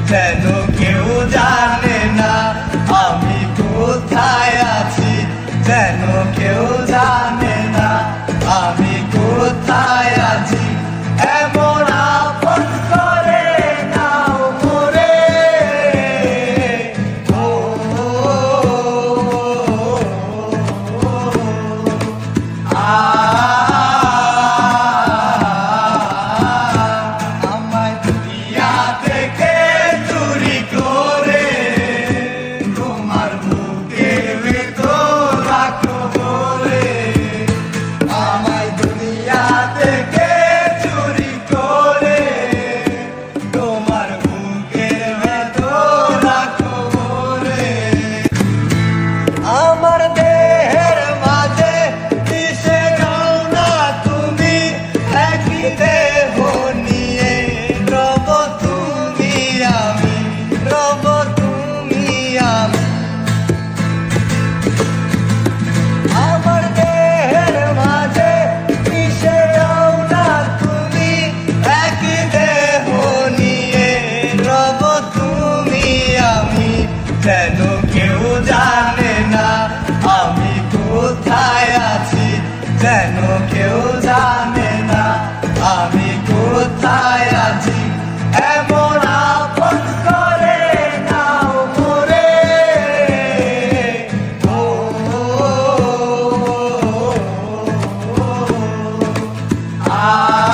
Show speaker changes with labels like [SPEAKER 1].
[SPEAKER 1] যেন কেউ জানে না আমি কোথায় আছি, যেন কেউ জানে না আমি কোথায় আছি। এমন আপন করে নাও মোরে, ও আমায় দুনিয়া থেকে চুরি করে তোমার বুকের ভেতর রাখো বলে, আমায় দুনিয়া থেকে চুরি করে তোমার বুকের ভেতর রাখো বলে। আমার দেহের মাঝে মিশে যাও না তুমি, একই দেহ নিয়ে রব তুমি আমি, রব তুমি আমি। আমার দেহের মাঝে মিশে যাও না তুমি, একই দেহ নিয়ে রব তুমি আমি। যেন কেউ জানে না আমি কোথায় আছি, যেন কেউ জানে না আমি কোথায় আছি। এমন আপন করে নাও মোরে, ও আ